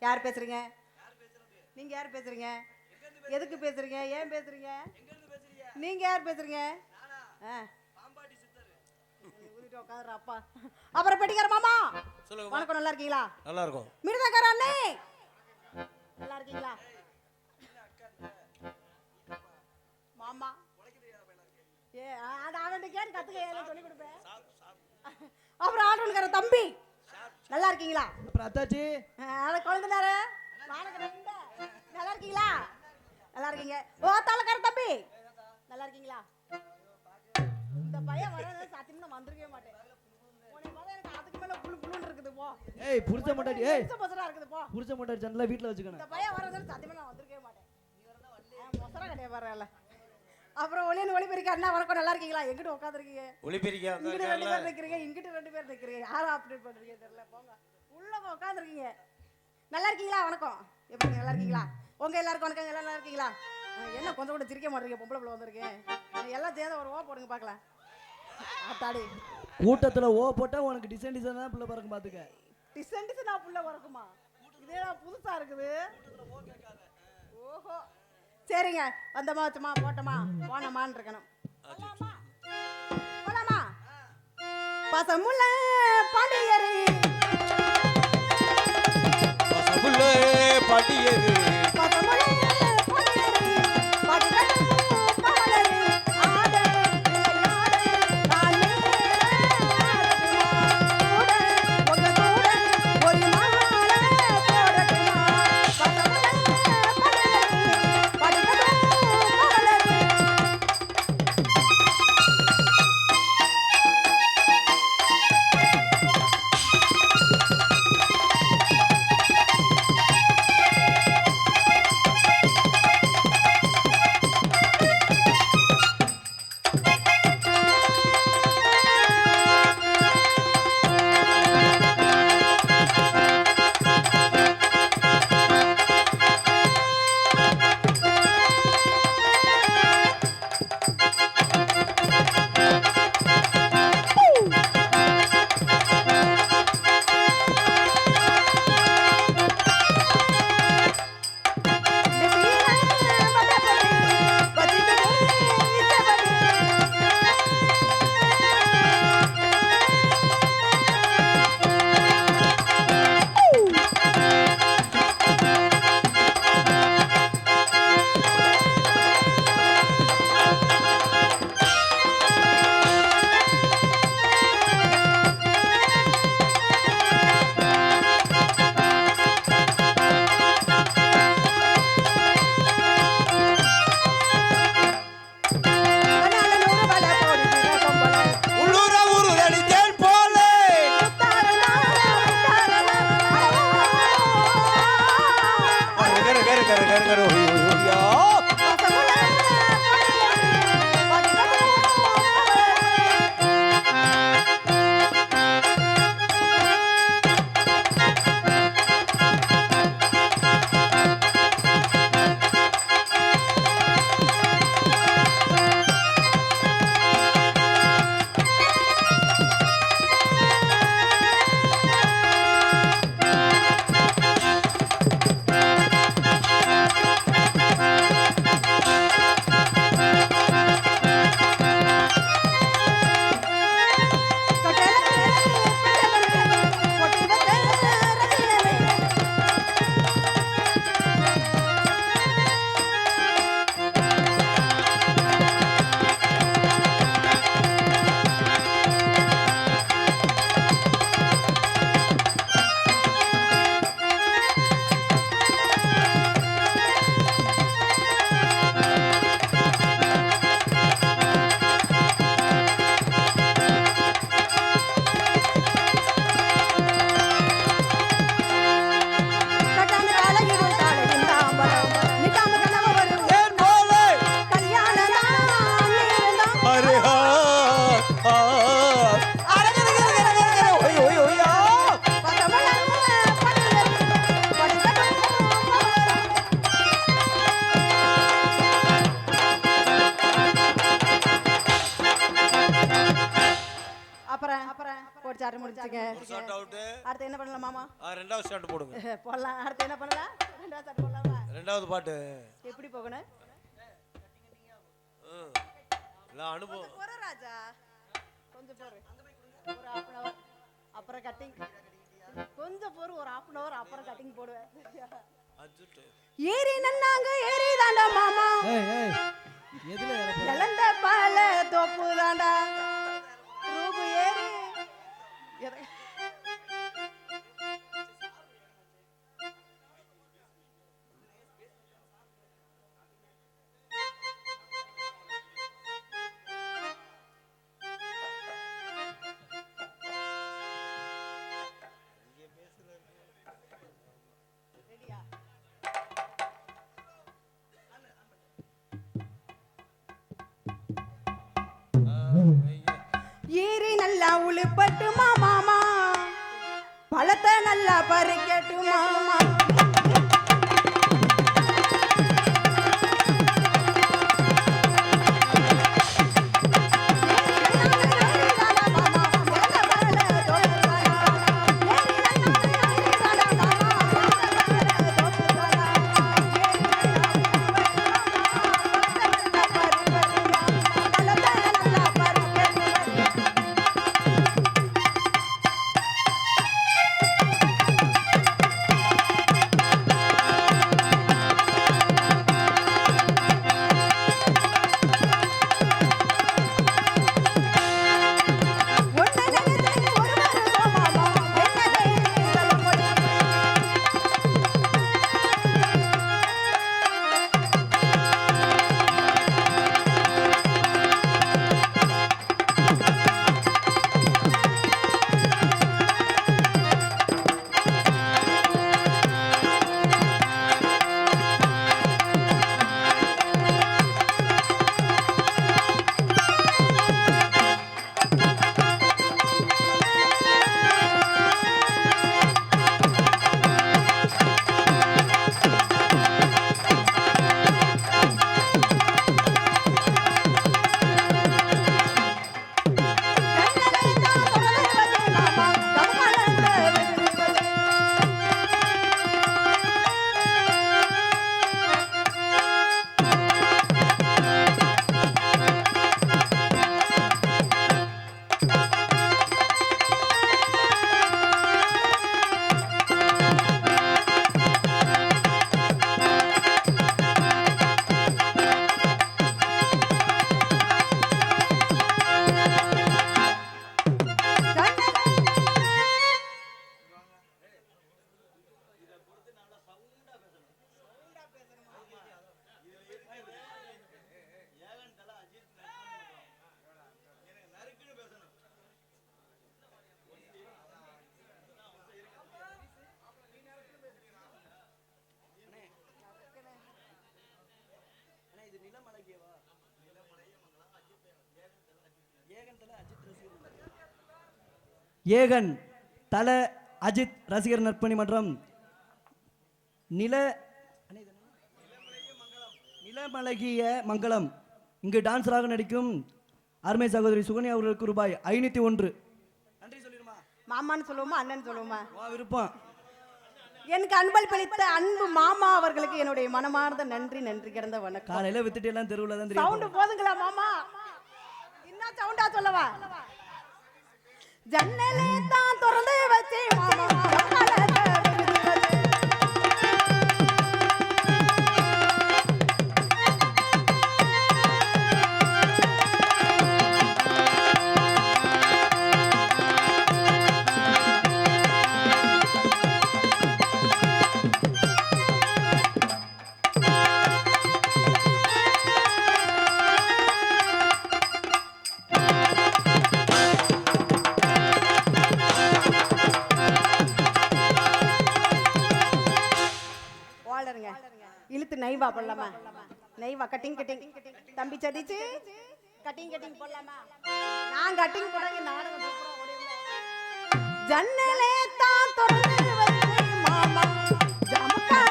யார் பேசுறீங்க? நீங்க யார் பேசுறீங்க? எதுக்கு பேசுறீங்க? ஏன் பேசுறீங்க? நீங்க யார் பேசுறீங்க? அப்பா அப்புறம் பெட்டிக்கார மாமா வணக்கம். நல்லா இருக்கீங்களா? நல்லா இருக்கும். மிருதக்கார அண்ணே நல்லா இருக்கீங்களா? மாமா ஏ அவன் கேட்டு கத்துக்க சொல்லி கொடுப்பேன். அப்புறம் ஆட்டோக்கார தம்பி நல்லா இருக்கீங்களா? அப்புறம் அத்தாச்சி அத குழந்தைனாரு நல்லா இருக்கீங்களா? நல்லா இருக்கீங்க. ஓ தாளக்கார தம்பி நல்லா இருக்கீங்களா? இந்த பையன் வர சத்தியமா நான் வந்திருக்கவே மாட்டேன். உன்னை பார்த்தா எனக்கு அதுக்கு மேல புளு புளுன்னு இருக்குது போ. ஏய் புடிச்ச மாட்டாடி. ஏய் புடிச்ச இருக்குது போ. புடிச்ச மாட்டாடி ஜன்னல வீட்ல வச்சுக்கணும். இந்த பையன் வரது சத்தியமா நான் வந்திருக்கவே மாட்டேன். நீ வரனா வரல. மொசரா கடைய பாறல. அப்புறம் ஒளிபெருக்க அண்ணா வணக்கம். நல்லா இருக்கீங்களா? எங்கிட்ட உட்கார்ந்திருக்கீங்க? ஒளிபெருக்க இங்கிட்ட ரெண்டு பேர் நிக்கிறீங்க, இங்கிட்ட ரெண்டு பேர் நிக்கிறீங்க. யார அப்டேட் பண்றீங்க தெரியல. போங்க. உள்ள உட்கார்ந்திருக்கீங்க. நல்லா இருக்கீங்களா? வணக்கம். எப்படி நல்லா இருக்கீங்களா? உங்க எல்லாருக்கும் வணக்கம். எல்லாம் நல்லா இருக்கீங்களா? என்ன கொஞ்சம் கூட சிரிக்க மாட்டீங்க? பொம்பளை பிள்ளை வந்திருக்கேன். எல்லாம் சேர்ந்து ஒரு ஓ போடுங்க பார்க்கலாம். ஆத்தாடி கூட்டத்துல ஓ போட்டா உனக்கு டிசைன் டிசைனா புள்ள பறக்கும் பாத்துக்க. டிசைனா புள்ள பறக்குமா? இதே புதுசா இருக்குது. ஓஹோ சரிங்க. வந்தமா வச்சமா போட்டமா போனமான்னு இருக்கணும். போலாமா? பசமுள்ள பாண்டியரே பசமுள்ள பாண்டியரே பசமுள்ள பாண்டியரே பாடிகட்டு பாடலே ஆட விளையாட நானே கூட உங்க கூட ஒரு மாலை போடட்டுமா? பசமுள்ள பாண்டியரே பாடிகட்டு பாடலே ஷாட் அவுட். அடுத்து என்ன பண்ணலாம் மாமா? ரெண்டாவது ஷாட் போடுங்க. போடலாம். அடுத்து என்ன பண்ணலாம்? ரெண்டாவது ஷாட் போடலாமா? ரெண்டாவது பாட்டு எப்படி போகணும்? எல்லாம் அனுபவம். போற ராஜா கொஞ்சம் போற ஒரு half an hour அப்புறம் கட்டிங் கொஞ்சம் போற ஒரு half an hour அப்புறம் கட்டிங் போடுவேன். ஏறி நன்னாங்க ஏறி தாண்டா மாமா. ஏய் ஏய் எதுல ஏற போற? இளந்த பால தோப்பு தாண்டா ரூபு ஏறி ஏறி நல்லா உளுப்பட்டு மாமா பழத்தை நல்லா பறிக்கட்டு மாமா. ஏகன் தல அஜித் ரசிகர் நற்பணி மன்றம் நிலமழகிய மங்களம் இங்கு டான்ஸராக நடிக்கும் அருமை சகோதரி சுகன்யா அவர்களுக்கு ரூபாய் 501. நன்றி சொல்லிடுமா? மாமான்னு சொல்லுவோமா அண்ணன் சொல்லுவோமா? விருப்பம். எனக்கு அன்பளித்த அன்பு மாமா அவர்களுக்கு என்னுடைய மனமார்ந்த நன்றி நன்றி கிடந்த வணக்கம். காலையில வித்துட்டு எல்லாம் தெருவுல தான் தெரியும். சவுண்ட் போதுங்களா மாமா? இன்னும் சவுண்டா சொல்லவா? ஜன்னலே தான் திறந்து வச்சே மாமா இழுத்து நைவா போடலாமா? நைவா கட்டிங் கட்டிங் தம்பி சதிச்சு கட்டிங் கட்டிங் போடலாமா? நான் கட்டிங் போடாங்க நாடகம் ஜன்னலே தான் திறந்து வச்சே மாமா ஜமுக்கான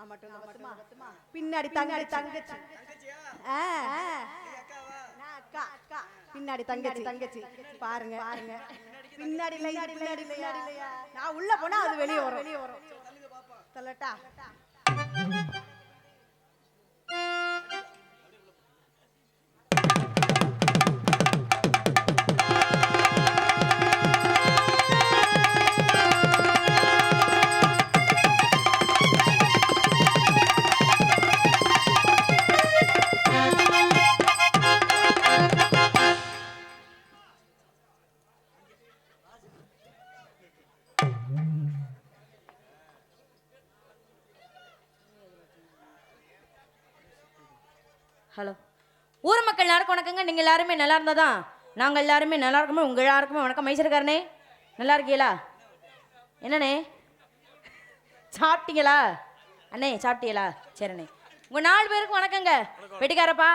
நான் மட்டும் பத்துமா பின்னாடி தங்கச்சி ஆ, நான் அக்கா பின்னாடி தங்கச்சி பாருங்க பின்னாடி இல்லையா நான் உள்ள போனா அது வெளியே வரும் சொல்லட்டா ஹலோ ஊர் மக்கள் எல்லாருக்கும் வணக்கங்க. நீங்கள் எல்லாருமே நல்லா இருந்தாதான் நாங்கள் எல்லாருமே நல்லா இருக்கோமே. உங்கள் எல்லாருக்குமே வணக்கம். மைசூர்காரனே நல்லா இருக்கீங்களா? என்னண்ணே சாப்பிட்டீங்களா? அண்ணே சாப்பிட்டீங்களா? சரிண்ணே. உங்கள் 4 பேருக்கு வணக்கங்க. வெட்டிக்காரப்பா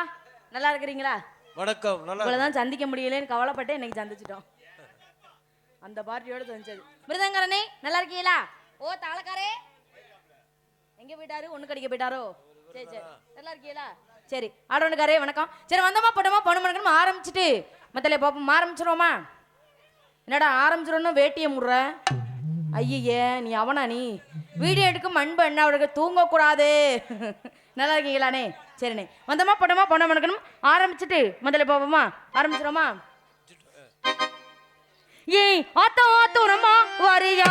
நல்லா இருக்கிறீங்களா? வணக்கம். நல்லா உங்களை தான் சந்திக்க முடியலன்னு கவலைப்பட்டு இன்னைக்கு சந்திச்சிட்டோம். அந்த பார்ட்டியோட சந்திச்சது. மிருதங்கரனே நல்லா இருக்கீங்களா? ஓ தாளக்காரே எங்கே போயிட்டாரு? ஒன்று கடிக்க போயிட்டாரோ? சரி நல்லா இருக்கீங்களா? சரி ஆடவனுக்காரே வணக்கம். சரி வந்தோமா போட்டோமா பணம் பண்ணணும் ஆரம்பிச்சுட்டு மத்தல பாப்போம். ஆரம்பிச்சிருவோமா? என்னடா ஆரம்பிச்சிடணும் வேட்டியை முடுற? ஐயே நீ அவனா? நீ வீடியோ எடுக்கும் அன்பு என்ன அவருக்கு தூங்கக்கூடாது. நல்லா இருக்கீங்களாண்ணே? சரிண்ணே. வந்தோமா போட்டோமா பணம் பண்ணணும் ஆரம்பிச்சுட்டு மத்தல பாப்போமா? ஆரம்பிச்சிருவோமா? ஏய் ஆத்தோரமா வரியா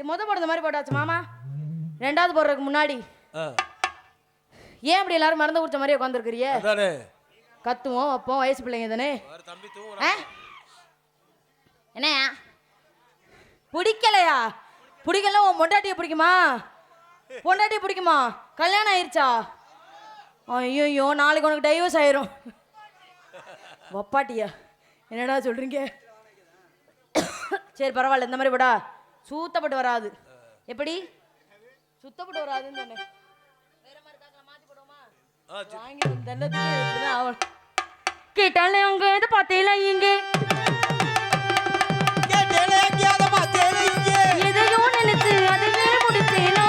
முத போடுற மாதிரி போட்டாச்சு மாமா. ரெண்டாவது போடுறதுக்கு முன்னாடி ஆ. ஏன் இப்படி எல்லாரும் மறந்து குடிச்ச மாதிரி உட்காந்துருக்கிறிய? அதானே. கத்துவோம் அப்போ வயசு பிள்ளைங்க தானே. வேற தம்பி தூங்குறான். என்னையா பிடிக்கலையா? பிடிக்கல. உன் பொண்டாட்டியை பிடிக்குமா? பொண்டாட்டியை பிடிக்குமா? கல்யாணம் ஆயிடுச்சா? ஐயோ நாளைக்கு உனக்கு டைவர்ஸ் ஆயிரும். வப்பாட்டியா என்னடா சொல்றீங்க? சரி பரவாயில்ல, இந்த மாதிரி போடா சூத்தப்பட்டு வராது. எப்படி சுத்தப்பட்டு வராதுன்னு சொன்னேன். வேற மாதிரி காக்கல மாத்தி போடுவோமா? வாங்கி தண்டத்துக்கு இப்படிதான் ஆகணும். கேட்டாலே அங்க எதை பார்த்தீங்களா? இங்க எதையோ நினைச்சு அதையே முடிச்சேனா?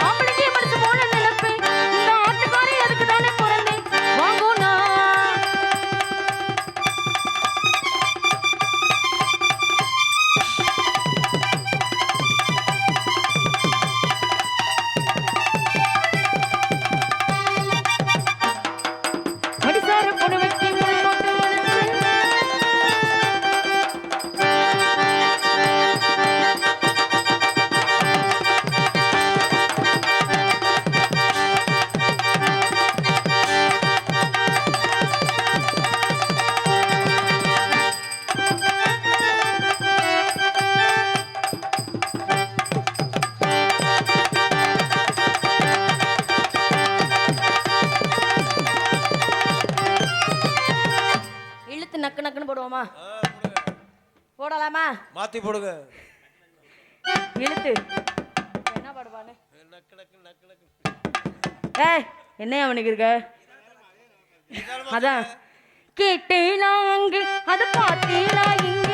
ஆம்பளைக்கே மனசு போல நினைப்பேன். இந்த ஆட்டுக்காரி அதுக்கு தானே பிறந்தேன். வாங்கோனா அடிசார பொண்ணு வைக்க முள் போட்டு வளர்த்து இழுத்து நக்கு நக்குன்னு போடுவோமா? போடலாமா? மாத்தி போடுங்க. இழுத்து என்ன பாடுவானே? நக்கு நக்கு நக்கு நக்கு. ஏய் என்னையா அவனுக்கு இருக்க? அதான் கேட்டேனா அங்கே அதை பார்த்தேனா இங்கே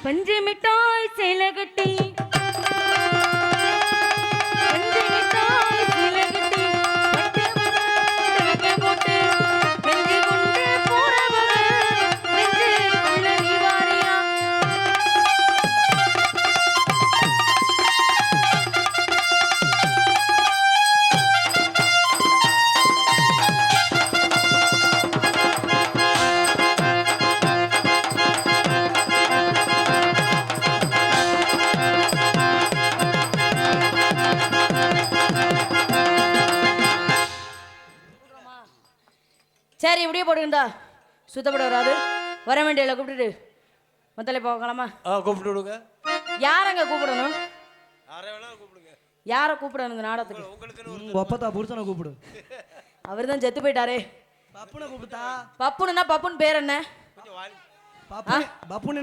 பஞ்சு மிட்டாய் சேலை கட்டி பஞ்சு மிட்டாய் சேலை கட்டி பட்டு விளக்க போட்டு நெஞ்சு கொண்டு போறவங்க நெஞ்சு உள்ள நீ வாரியா? சரி இப்படியே போடுங்கடா. சுத்தப்பட வராது. வர வேண்டியல கூப்பிட்டுட்டு மொத்தலை போகலாமா? கூப்பிட்டு விடுங்க. யாரங்க கூப்பிடணும்? யாரை வேணாலும் கூப்பிடுங்க. யாரை கூப்பிடணும் இந்த நாடகத்துக்கு? உங்களுக்கு ஒப்பத்தா புருஷனை கூப்பிடு. அவர் தான் செத்து போயிட்டாரே. பப்புனை கூப்பிட்டா. பப்புனுன்னா பப்புன்னு பேர் என்ன? கொஞ்சம் வாலி. பப்புன்னு